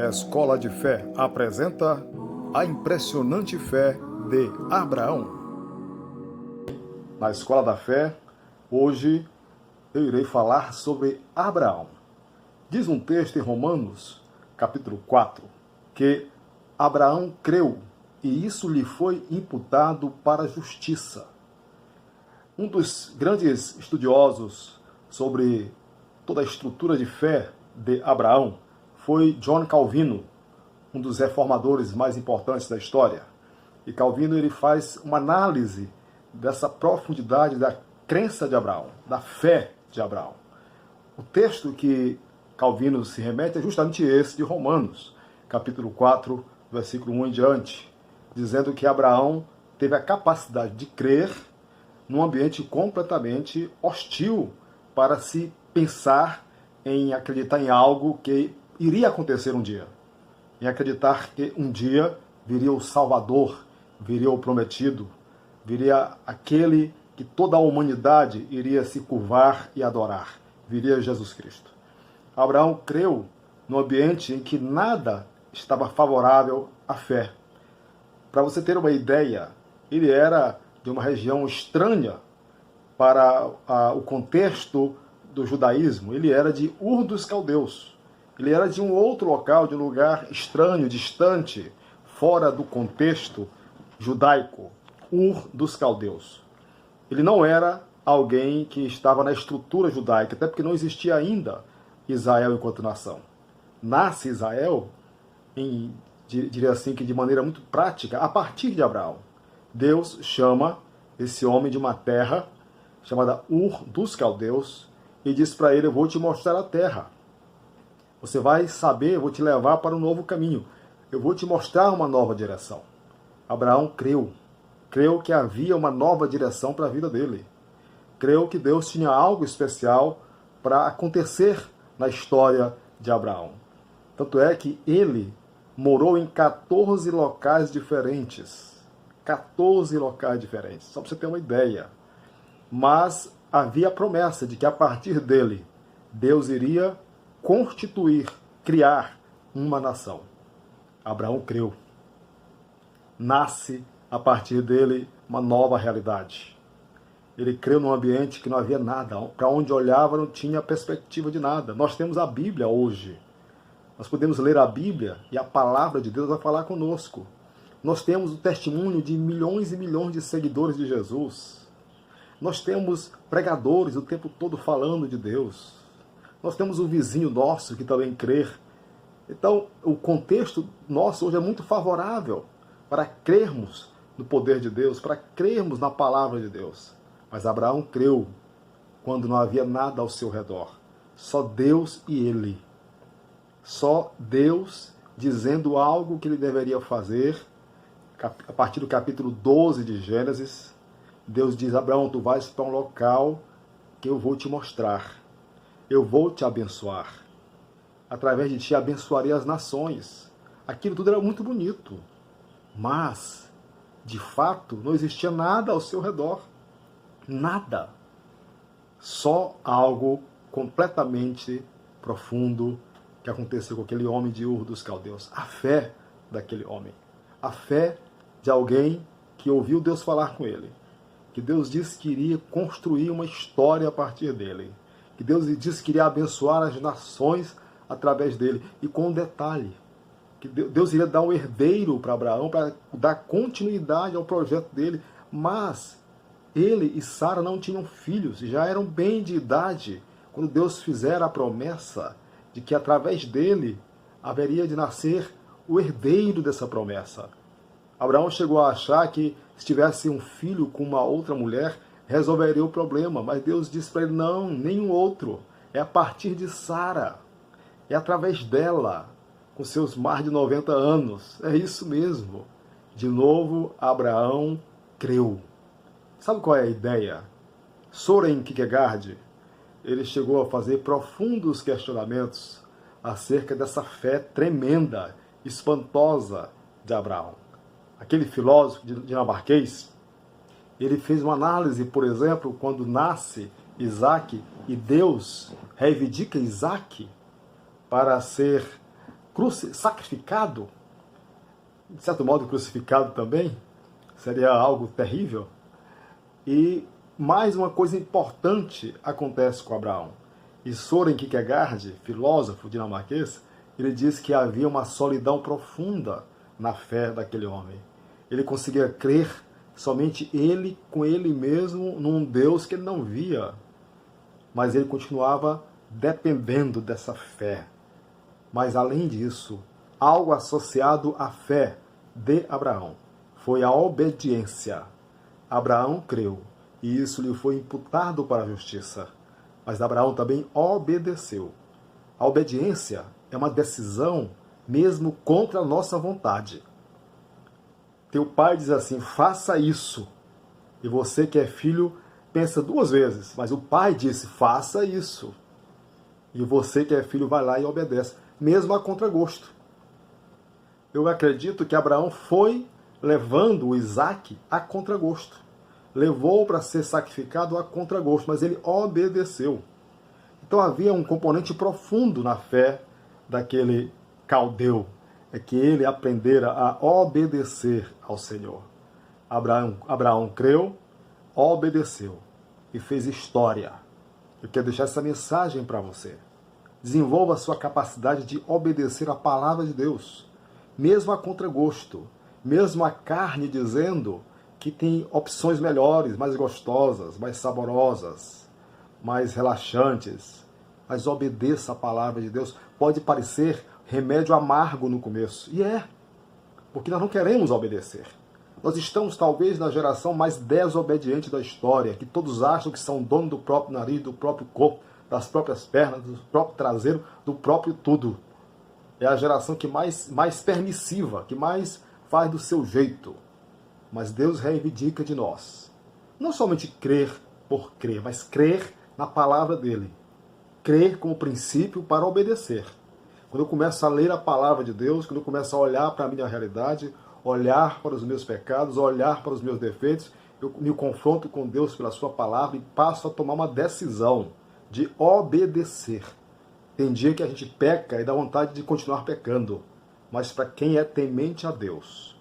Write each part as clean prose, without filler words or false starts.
Escola de Fé apresenta a impressionante fé de Abraão. Na Escola da Fé, hoje eu irei falar sobre Abraão. Diz um texto em Romanos, capítulo 4, que Abraão creu e isso lhe foi imputado para a justiça. Um dos grandes estudiosos sobre toda a estrutura de fé de Abraão foi John Calvino, um dos reformadores mais importantes da história. E Calvino ele faz uma análise dessa profundidade da crença de Abraão, da fé de Abraão. O texto que Calvino se remete é justamente esse de Romanos, capítulo 4, versículo 1 em diante, dizendo que Abraão teve a capacidade de crer num ambiente completamente hostil para se pensar em acreditar em algo que iria acontecer um dia. Em acreditar que um dia viria o Salvador, viria o prometido, viria aquele que toda a humanidade iria se curvar e adorar, viria Jesus Cristo. Abraão creu num ambiente em que nada estava favorável à fé. Para você ter uma ideia, ele era de uma região estranha para o contexto do judaísmo. Ele era de Ur dos Caldeus. Ele era de um outro local, de um lugar estranho, distante, fora do contexto judaico. Ur dos Caldeus. Ele não era alguém que estava na estrutura judaica, até porque não existia ainda Israel enquanto nação. Nasce Israel, diria assim, que de maneira muito prática, a partir de Abraão. Deus chama esse homem de uma terra chamada Ur dos Caldeus e diz para ele: eu vou te mostrar a terra. Você vai saber, eu vou te levar para um novo caminho. Eu vou te mostrar uma nova direção. Abraão creu. Creu que havia uma nova direção para a vida dele. Creu que Deus tinha algo especial para acontecer na história de Abraão. Tanto é que ele morou em 14 locais diferentes. 14 locais diferentes, só para você ter uma ideia. Mas havia a promessa de que a partir dele, Deus iria constituir, criar uma nação. Abraão creu. Nasce a partir dele uma nova realidade. Ele creu num ambiente que não havia nada. Para onde olhava não tinha perspectiva de nada. Nós temos a Bíblia hoje. Nós podemos ler a Bíblia e a palavra de Deus vai falar conosco. Nós temos o testemunho de milhões e milhões de seguidores de Jesus. Nós temos pregadores o tempo todo falando de Deus. Nós temos um vizinho nosso que também crê. Então, o contexto nosso hoje é muito favorável para crermos no poder de Deus, para crermos na palavra de Deus. Mas Abraão creu quando não havia nada ao seu redor. Só Deus e ele. Só Deus dizendo algo que ele deveria fazer. A partir do capítulo 12 de Gênesis, Deus diz: Abraão, tu vais para um local que eu vou te mostrar. Eu vou te abençoar. Através de ti abençoarei as nações. Aquilo tudo era muito bonito. Mas, de fato, não existia nada ao seu redor. Nada. Só algo completamente profundo que aconteceu com aquele homem de Ur dos Caldeus. A fé daquele homem. A fé de alguém que ouviu Deus falar com ele. Que Deus disse que iria construir uma história a partir dele. Que Deus disse que iria abençoar as nações através dele. E com um detalhe, que Deus iria dar um herdeiro para Abraão, para dar continuidade ao projeto dele. Mas ele e Sara não tinham filhos, já eram bem de idade, quando Deus fizera a promessa de que através dele haveria de nascer o herdeiro dessa promessa. Abraão chegou a achar que se tivesse um filho com uma outra mulher, resolveria o problema. Mas Deus disse para ele: não, nenhum outro. É a partir de Sara. É através dela, com seus mais de 90 anos. É isso mesmo. De novo, Abraão creu. Sabe qual é a ideia? Soren Kierkegaard, ele chegou a fazer profundos questionamentos acerca dessa fé tremenda, espantosa de Abraão. Aquele filósofo dinamarquês, ele fez uma análise, por exemplo, quando nasce Isaac e Deus reivindica Isaac para ser sacrificado, de certo modo crucificado também, seria algo terrível. E mais uma coisa importante acontece com Abraão. E Søren Kierkegaard, filósofo dinamarquês, ele diz que havia uma solidão profunda na fé daquele homem. Ele conseguia crer somente ele com ele mesmo num Deus que ele não via. Mas ele continuava dependendo dessa fé. Mas além disso, algo associado à fé de Abraão foi a obediência. Abraão creu, e isso lhe foi imputado para a justiça. Mas Abraão também obedeceu. A obediência é uma decisão mesmo contra a nossa vontade. Teu pai diz assim, faça isso. E você que é filho, pensa duas vezes. Mas o pai disse, faça isso. E você que é filho vai lá e obedece, mesmo a contragosto. Eu acredito que Abraão foi levando o Isaque a contragosto. Levou para ser sacrificado a contragosto, mas ele obedeceu. Então havia um componente profundo na fé daquele caldeu, é que ele aprendera a obedecer ao Senhor. Abraão creu, obedeceu e fez história. Eu quero deixar essa mensagem para você. Desenvolva a sua capacidade de obedecer a palavra de Deus, mesmo a contragosto, mesmo a carne dizendo que tem opções melhores, mais gostosas, mais saborosas, mais relaxantes. Mas obedeça a palavra de Deus. Pode parecer remédio amargo no começo. E é, porque nós não queremos obedecer. Nós estamos talvez na geração mais desobediente da história, que todos acham que são dono do próprio nariz, do próprio corpo, das próprias pernas, do próprio traseiro, do próprio tudo. É a geração que mais permissiva, que mais faz do seu jeito. Mas Deus reivindica de nós. Não somente crer por crer, mas crer na palavra dele. Crer como princípio para obedecer. Quando eu começo a ler a palavra de Deus, quando eu começo a olhar para a minha realidade, olhar para os meus pecados, olhar para os meus defeitos, eu me confronto com Deus pela sua palavra e passo a tomar uma decisão de obedecer. Tem dia que a gente peca e dá vontade de continuar pecando. Mas para quem é temente a Deus,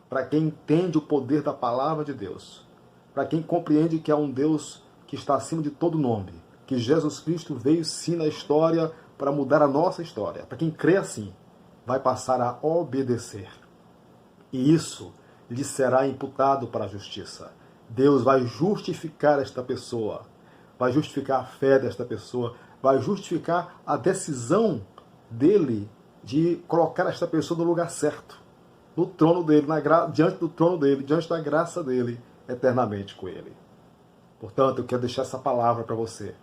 para quem entende o poder da palavra de Deus, para quem compreende que há um Deus que está acima de todo nome, que Jesus Cristo veio sim na história para mudar a nossa história, para quem crê assim, vai passar a obedecer. E isso lhe será imputado para a justiça. Deus vai justificar esta pessoa, vai justificar a fé desta pessoa, vai justificar a decisão dele de colocar esta pessoa no lugar certo, no trono dele, diante do trono dele, diante da graça dele, eternamente com ele. Portanto, eu quero deixar essa palavra para você.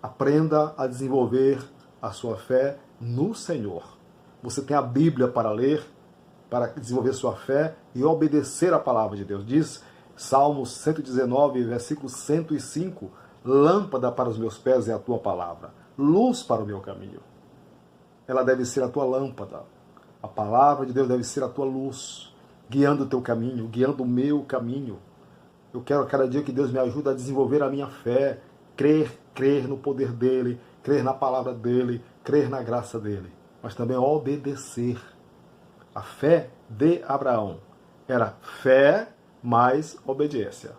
Aprenda a desenvolver a sua fé no Senhor. Você tem a Bíblia para ler, para desenvolver sua fé e obedecer a palavra de Deus. Diz Salmo 119, versículo 105, lâmpada para os meus pés é a tua palavra, luz para o meu caminho. Ela deve ser a tua lâmpada. A palavra de Deus deve ser a tua luz, guiando o teu caminho, guiando o meu caminho. Eu quero a cada dia que Deus me ajude a desenvolver a minha fé, crer no poder dele, crer na palavra dele, crer na graça dele, mas também obedecer. A fé de Abraão era fé mais obediência.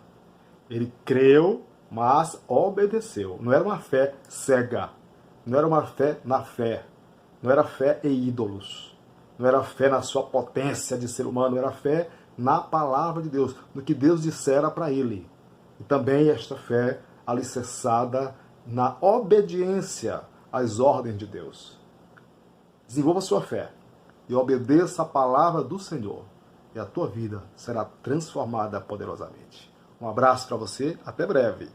Ele creu, mas obedeceu. Não era uma fé cega, não era uma fé na fé, não era fé em ídolos, não era fé na sua potência de ser humano, era fé na palavra de Deus, no que Deus dissera para ele. E também esta fé alicerçada na obediência às ordens de Deus. Desenvolva sua fé e obedeça a palavra do Senhor, e a tua vida será transformada poderosamente. Um abraço para você, até breve.